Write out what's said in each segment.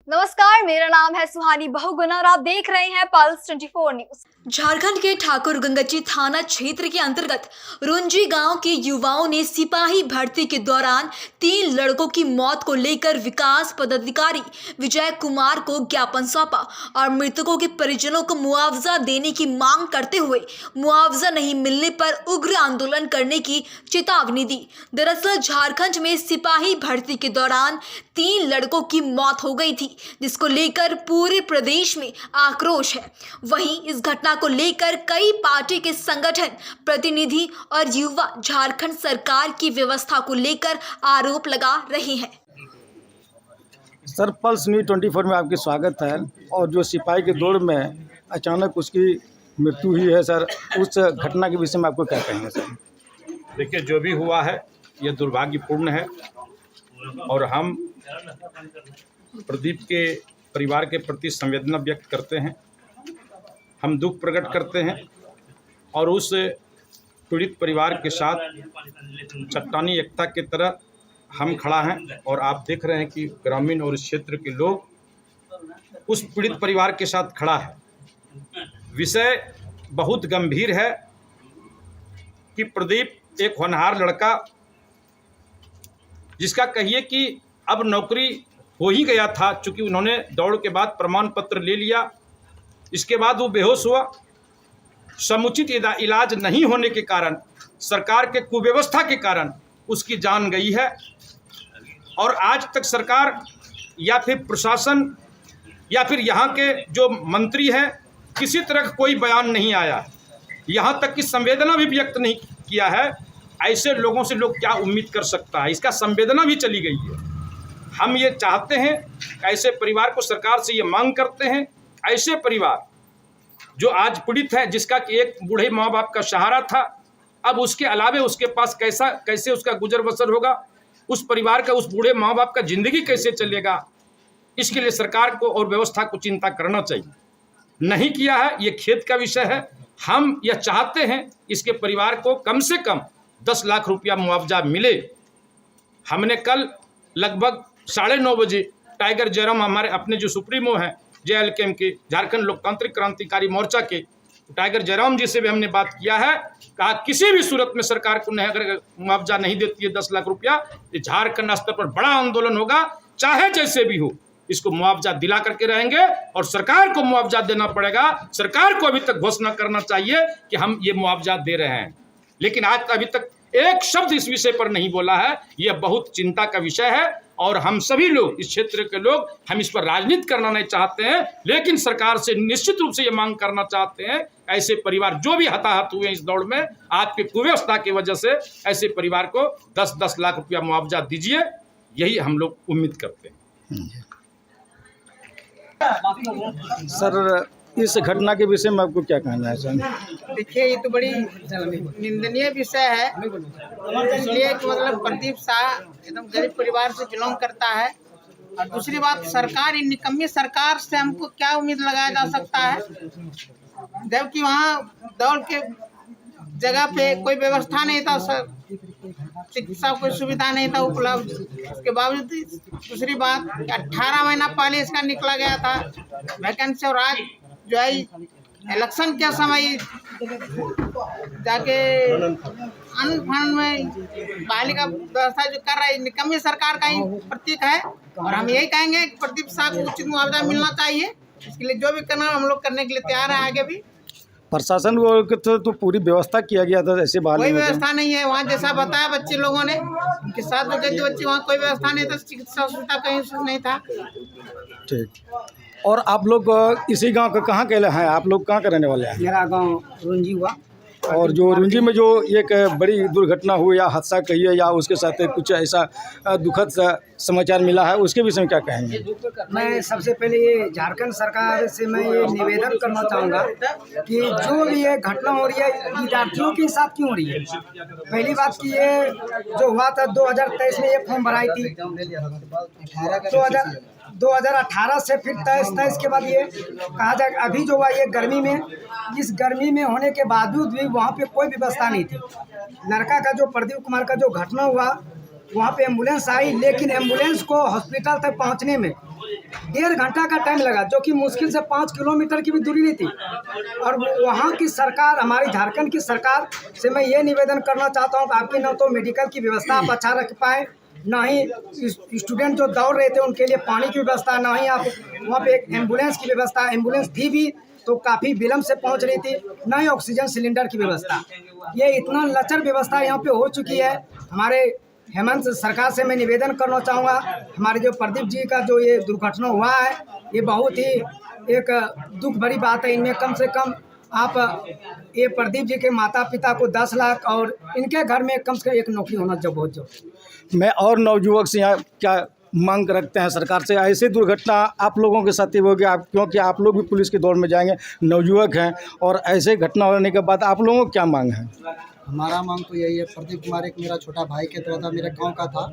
नमस्कार, मेरा नाम है सुहानी बहुगुना और आप देख रहे हैं पल्स 24 न्यूज। झारखंड के ठाकुर गंगची थाना क्षेत्र के अंतर्गत रुंजी गांव के युवाओं ने सिपाही भर्ती के दौरान 3 लड़कों की मौत को लेकर विकास पदाधिकारी विजय कुमार को ज्ञापन सौंपा और मृतकों के परिजनों को मुआवजा देने की मांग करते हुए मुआवजा नहीं मिलने पर उग्र आंदोलन करने की चेतावनी दी। दरअसल झारखंड में सिपाही भर्ती के दौरान 3 लड़कों की मौत हो गई थी, जिसको लेकर पूरे प्रदेश में आक्रोश है। वहीं इस घटना को लेकर कई पार्टी के संगठन, प्रतिनिधि और युवा झारखंड सरकार की व्यवस्था को लेकर आरोप लगा रहे हैं। सर, पल्स न्यूज 24 में आपकी स्वागत है। और जो सिपाही के दौड़ में अचानक उसकी मृत्यु हुई है सर, उस घटना के विषय में आपको क्या कहेंगे सर? देखिए, जो भी हुआ है यह दुर्भाग्यपूर्ण है और हम प्रदीप के परिवार के प्रति संवेदना व्यक्त करते हैं। हम दुख प्रकट करते हैं और उस पीड़ित परिवार के साथ चट्टानी एकता की तरह हम खड़ा हैं। और आप देख रहे हैं कि ग्रामीण और इस क्षेत्र के लोग उस पीड़ित परिवार के साथ खड़ा है। विषय बहुत गंभीर है कि प्रदीप एक होनहार लड़का, जिसका कहिए कि अब नौकरी हो ही गया था, चूँकि उन्होंने दौड़ के बाद प्रमाण पत्र ले लिया। इसके बाद वो बेहोश हुआ। समुचित इलाज नहीं होने के कारण, सरकार के कुव्यवस्था के कारण उसकी जान गई है। और आज तक सरकार या फिर प्रशासन या फिर यहाँ के जो मंत्री हैं, किसी तरह का कोई बयान नहीं आया। यहाँ तक कि संवेदना भी व्यक्त नहीं किया है। ऐसे लोगों से लोग क्या उम्मीद कर सकता है? इसका संवेदना भी चली गई है। हम ये चाहते हैं, ऐसे परिवार को सरकार से ये मांग करते हैं, ऐसे परिवार जो आज पीड़ित है, जिसका कि एक बूढ़े माँ बाप का सहारा था, अब उसके अलावे उसके पास कैसे उसका गुजर बसर होगा, उस परिवार का, उस बूढ़े माँ बाप का ज़िंदगी कैसे चलेगा, इसके लिए सरकार को और व्यवस्था को चिंता करना चाहिए। नहीं किया है, ये खेद का विषय है। हम यह चाहते हैं इसके परिवार को कम से कम 10 लाख रुपया मुआवजा मिले। हमने कल लगभग 9:30 बजे टाइगर जयराम, हमारे अपने जो सुप्रीमो हैं JLKM के, झारखंड लोकतांत्रिक क्रांतिकारी मोर्चा के टाइगर जयराम जी से भी हमने बात किया है। कहा किसी भी सूरत में सरकार को नहीं, अगर मुआवजा नहीं देती है 10 लाख रुपया, तो झारखंड स्तर पर बड़ा आंदोलन होगा। चाहे जैसे भी हो, इसको मुआवजा दिला करके रहेंगे और सरकार को मुआवजा देना पड़ेगा। सरकार को अभी तक घोषणा करना चाहिए कि हम ये मुआवजा दे रहे हैं, लेकिन आज अभी तक एक शब्द इस विषय पर नहीं बोला है। यह बहुत चिंता का विषय है और हम सभी लोग, इस क्षेत्र के लोग, हम इस पर राजनीति करना नहीं चाहते हैं, लेकिन सरकार से निश्चित रूप से ये मांग करना चाहते हैं, ऐसे परिवार जो भी हताहत हुए इस दौड़ में आपके कुव्यवस्था की वजह से, ऐसे परिवार को 10-10 लाख रुपया मुआवजा दीजिए। यही हम लोग उम्मीद करते हैं। सर, इस घटना के विषय में आपको क्या कहना है सर? देखिए, ये तो बड़ी निंदनीय विषय है। इसलिए कि मतलब प्रदीप शाह एकदम गरीब परिवार से बिलोंग करता है। और दूसरी बात, सरकार, इन निकम्मी सरकार से हमको क्या उम्मीद लगाया जा सकता है, जबकि वहाँ दौड़ के जगह पे कोई व्यवस्था नहीं था, सर चिकित्सा कोई सुविधा नहीं था उपलब्ध। उसके बावजूद दूसरी बात, 18 महीना पहले इसका निकला गया था वैकेंसी, और आज जो है इलेक्शन के समय जाके अनफंड में बहाली का व्यवस्था जो कर रहा है, निकम्मी सरकार का ही प्रतीक है। और हम यही कहेंगे कि प्रदीप शाह को उचित मुआवजा मिलना चाहिए। इसके लिए जो भी करना हम लोग करने के लिए तैयार हैं। आगे भी प्रशासन तो पूरी व्यवस्था किया गया था, ऐसे बाहर कोई व्यवस्था नहीं है वहाँ। जैसा बताया बच्चे लोगों ने, उनके साथ जो गए थे बच्चे, वहाँ कोई व्यवस्था नहीं था, चिकित्सा सुविधा कहीं नहीं था। ठीक। और आप लोग इसी गांव का कहाँ के हैं? आप लोग कहाँ के रहने वाले हैं? मेरा गाँव रुंजी हुआ। और जो रुंजी में जो एक बड़ी दुर्घटना हुई या हादसा कहिए, या उसके साथ कुछ ऐसा दुखद समाचार मिला है, उसके विषय में क्या कहेंगे? मैं सबसे पहले ये झारखंड सरकार से मैं ये निवेदन करना चाहूँगा कि जो भी ये घटना हो रही है, विद्यार्थियों के साथ क्यों हो रही है। पहली बात कि ये जो हुआ था 2023 में ये फॉर्म भराई थी, 2018 से फिर 23 के बाद ये कहा जाए, अभी जो हुआ ये गर्मी में, इस गर्मी में होने के बावजूद भी वहाँ पे कोई व्यवस्था नहीं थी। लड़का का जो प्रदीप कुमार का जो घटना हुआ, वहाँ पे एम्बुलेंस आई, लेकिन एम्बुलेंस को हॉस्पिटल तक पहुँचने में 1.5 घंटा का टाइम लगा, जो कि मुश्किल से 5 किलोमीटर की भी दूरी नहीं थी। और वहाँ की सरकार, हमारी झारखंड की सरकार से मैं ये निवेदन करना चाहता हूँ कि आपकी न तो मेडिकल की व्यवस्था आप अच्छा रख पाए, ना ही स्टूडेंट जो दौड़ रहे थे उनके लिए पानी की व्यवस्था, ना ही आप वहाँ पे एक एम्बुलेंस की व्यवस्था, एम्बुलेंस थी भी तो काफ़ी विलम्ब से पहुँच रही थी, ना ही ऑक्सीजन सिलेंडर की व्यवस्था। ये इतना लचर व्यवस्था यहाँ पे हो चुकी है। हमारे हेमंत सरकार से मैं निवेदन करना चाहूँगा, हमारे जो प्रदीप जी का जो ये दुर्घटना हुआ है, ये बहुत ही एक दुख भरी बात है। इनमें कम से कम आप ये प्रदीप जी के माता पिता को 10 लाख और इनके घर में कम से कम एक नौकरी होना जो बहुत जरूरी। मैं और नवयुवक से यहाँ क्या मांग रखते हैं सरकार से, ऐसे दुर्घटना आप लोगों के साथ ही होगी, आप क्योंकि आप लोग भी पुलिस की दौड़ में जाएंगे, नवयुवक हैं, और ऐसे घटना होने के बाद आप लोगों को क्या मांग है? हमारा मांग तो यही है, प्रदीप कुमार एक मेरा छोटा भाई के तरह था, मेरे गांव का था,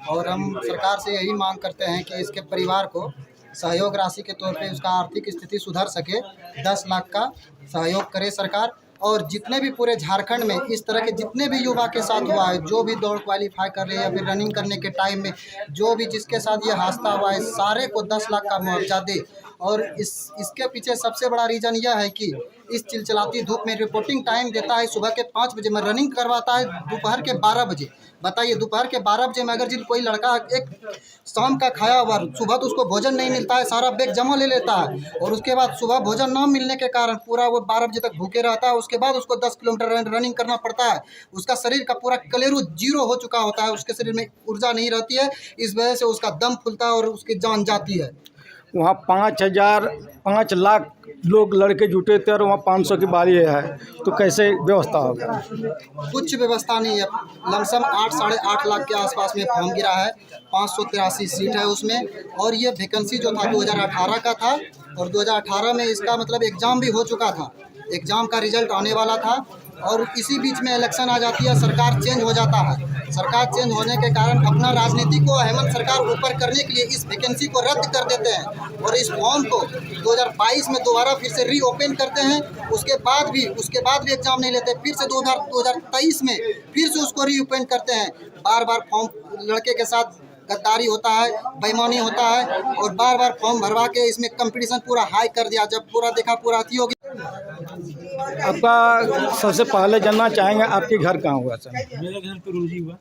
और हम सरकार से यही मांग करते हैं कि इसके परिवार को सहयोग राशि के तौर पे उसका आर्थिक स्थिति सुधर सके, 10 लाख का सहयोग करे सरकार। और जितने भी पूरे झारखंड में इस तरह के जितने भी युवा के साथ हुआ है, जो भी दौड़ क्वालिफाई कर रहे हैं या फिर रनिंग करने के टाइम में जो भी जिसके साथ ये हादसा हुआ है, सारे को 10 लाख का मुआवजा दे। और इसके पीछे सबसे बड़ा रीज़न यह है कि इस चिलचिलाती धूप में रिपोर्टिंग टाइम देता है सुबह के 5 बजे में, रनिंग करवाता है दोपहर के 12 बजे। बताइए, दोपहर के 12 बजे में अगर जिन कोई लड़का एक शाम का खाया हुआ, सुबह तो उसको भोजन नहीं मिलता है, सारा बैग जमा ले लेता है, और उसके बाद सुबह भोजन ना मिलने के कारण पूरा वो 12 बजे तक भूखे रहता है। उसके बाद उसको 10 किलोमीटर रनिंग करना पड़ता है। उसका शरीर का पूरा कलेरू जीरो हो चुका होता है, उसके शरीर में ऊर्जा नहीं रहती है, इस वजह से उसका दम फूलता है और उसकी जान जाती है। वहाँ 5 लाख लोग लड़के जुटे थे और वहाँ 500 की बारी है, तो कैसे व्यवस्था होगा? कुछ व्यवस्था नहीं है। लमसम 8 साढ़े 8 लाख के आसपास में फॉर्म गिरा है, 583 सीट है उसमें, और ये वैकेंसी जो था 2018 का था, और 2018 में इसका मतलब एग्ज़ाम भी हो चुका था, एग्ज़ाम का रिजल्ट आने वाला था, और इसी बीच में इलेक्शन आ जाती है, सरकार चेंज हो जाता है। सरकार चेंज होने के कारण अपना राजनीति को हेमंत सरकार ऊपर करने के लिए इस वैकेंसी को रद्द कर देते हैं और इस फॉर्म को 2022 में दोबारा फिर से रीओपन करते हैं। उसके बाद भी एग्ज़ाम नहीं लेते, फिर से 2023 में फिर से उसको रीओपन करते हैं। बार बार फॉर्म लड़के के साथ गद्दारी होता है, बेईमानी होता है, और बार बार फॉर्म भरवा के इसमें कंपटीशन पूरा हाई कर दिया। जब पूरा देखा पूरा अति हो गया। आपका सबसे पहले जानना चाहेंगे आपके घर कहाँ हुआ सर? मेरा घर तो रुंजी हुआ।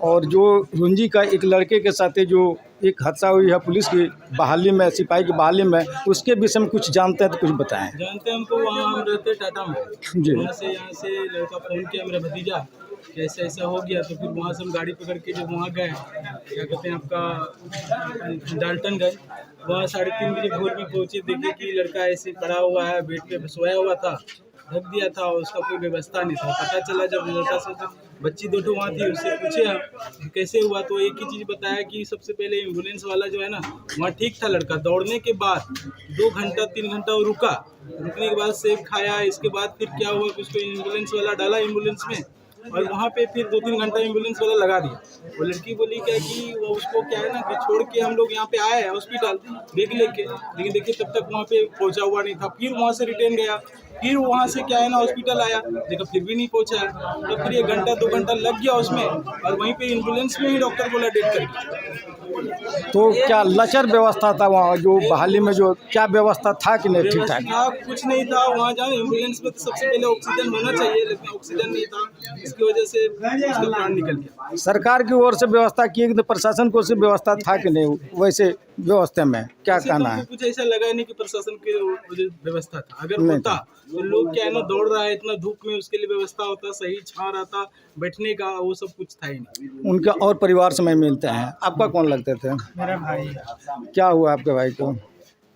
और जो रुंजी का एक लड़के के साथ जो एक हादसा हुई है पुलिस की बहाली में, सिपाही की बहाली में, उसके विषय में कुछ जानते हैं तो कुछ बताएं। जानते हैं, हमको वहाँ हम रहते टाटा में जी। यहाँ से लड़का फ़ोन किया मेरा भतीजा कि ऐसा हो गया, तो फिर वहाँ से हम गाड़ी पकड़ के जब वहाँ गए, क्या कहते हैं आपका डाल्टन गए, वहाँ 3:30 बजे भोर में पहुँचे, देखे कि लड़का ऐसे पड़ा हुआ है, बेड पे सोया हुआ था, ढक दिया था, उसका कोई व्यवस्था नहीं था। पता चला जब लड़का से बच्ची 2 वहाँ थी, उससे पूछे हम कैसे हुआ, तो एक ही चीज़ बताया कि सबसे पहले एम्बुलेंस वाला जो है ना, वहाँ ठीक था लड़का, दौड़ने के बाद 2 घंटा 3 घंटा वो रुकने के बाद सेब खाया। इसके बाद फिर क्या हुआ कि उसको एम्बुलेंस वाला डाला एम्बुलेंस में, और वहाँ पे फिर 2-3 घंटा एम्बुलेंस वाला लगा दिया। वो लड़की बोली क्या कि वो उसको क्या है ना कि छोड़ के हम लोग यहाँ पे आए हैं हॉस्पिटल बैग लेके, लेकिन देखिए तब तक वहाँ पे पहुँचा हुआ नहीं था। फिर वहाँ से रिटर्न गया, फिर वहाँ से क्या है ना हॉस्पिटल आया, देखा फिर भी नहीं पहुँचा है, तो फिर 1 घंटा 2 घंटा लग गया उसमें, और वहीं पे एम्बुलेंस में ही डॉक्टर बोला डेथ कर गया। तो क्या लचर व्यवस्था था वहाँ जो बहाली में, जो क्या व्यवस्था था कि नहीं ठीक ठाक? कुछ नहीं था वहाँ। जाओ एम्बुलेंस में तो सबसे पहले ऑक्सीजन होना चाहिए, लेकिन ऑक्सीजन नहीं था, इसकी वजह से उसका प्राण निकल गया। सरकार की ओर से व्यवस्था की गई, तो प्रशासन को से व्यवस्था था कि नहीं वैसे व्यवस्था में क्या कहना है? कुछ ऐसा लगा नहीं कि प्रशासन की व्यवस्था था। अगर होता तो लोग क्या है ना दौड़ रहा है इतना धूप में, उसके लिए व्यवस्था होता, सही छां रहता बैठने का, वो सब कुछ था ही नहीं। उनके और परिवार से मैं मिलते हैं। आपका कौन लगते थे? मेरा भाई। क्या हुआ आपके भाई को?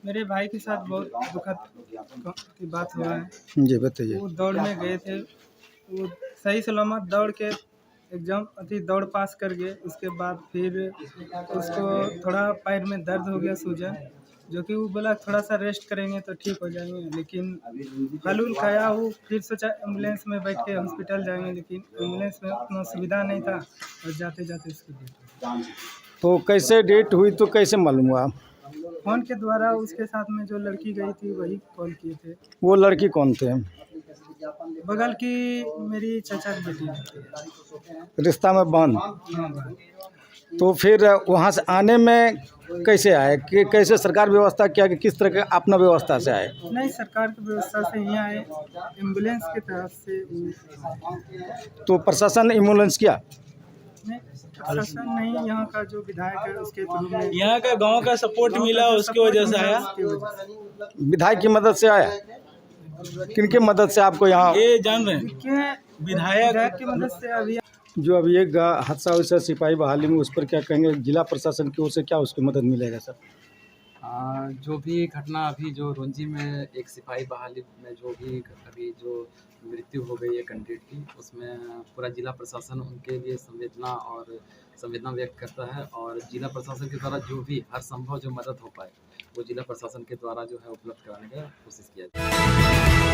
मेरे भाई के साथ बहुत दुखद की बात हुआ है। जी बताइए। वो दौड़ में गए थे, वो सही सलामत दौड़ के एग्जाम दौड़ पास कर गए। उसके बाद फिर उसको थोड़ा पैर में दर्द हो गया, सूजन, जो कि वो बोला थोड़ा सा रेस्ट करेंगे तो ठीक हो जाएंगे, लेकिन फल उल खाया। वो फिर सोचा एम्बुलेंस में बैठ के हॉस्पिटल जाएंगे, लेकिन एम्बुलेंस में उतना सुविधा नहीं था, और जाते जाते उसकी डेथ। तो कैसे डेट हुई, तो कैसे मालूम हुआ? फ़ोन के द्वारा उसके साथ में जो लड़की गई थी वही कॉल किए थे। वो लड़की कौन थे? बगल की मेरी चाचा की बेटी। रिश्ता में बंद। हाँ भाई। तो फिर वहाँ से आने में कैसे आए कि कैसे सरकार व्यवस्था किया कि किस तरह के अपना व्यवस्था से आए? नहीं, सरकार की व्यवस्था से यहाँ आए, एम्बुलेंस की तरफ से तो प्रशासन एम्बुलेंस किया? नहीं, प्रशासन नहीं, यहाँ का जो विधायक है उसके थ्रू में, यहाँ का गांव का सपोर्ट मिला, उसकी वजह से आया। उसकी वजह से। विधायक की मदद से आया? किनकी मदद से आपको यहाँ? ये जान रहे हैं, क्यों विधायक की मदद से अभी जो अभी एक हादसा हुआ सर सिपाही बहाली में, उस पर क्या कहेंगे? जिला प्रशासन की ओर से क्या उसकी मदद मिलेगा सर? जो भी घटना अभी जो रुंजी में एक सिपाही बहाली में जो भी अभी जो मृत्यु हो गई है कैंडिडेट की, उसमें पूरा जिला प्रशासन उनके लिए संवेदना व्यक्त करता है और जिला प्रशासन के द्वारा जो भी हर संभव जो मदद हो पाए वो जिला प्रशासन के द्वारा जो है उपलब्ध कराने का कोशिश किया जाए।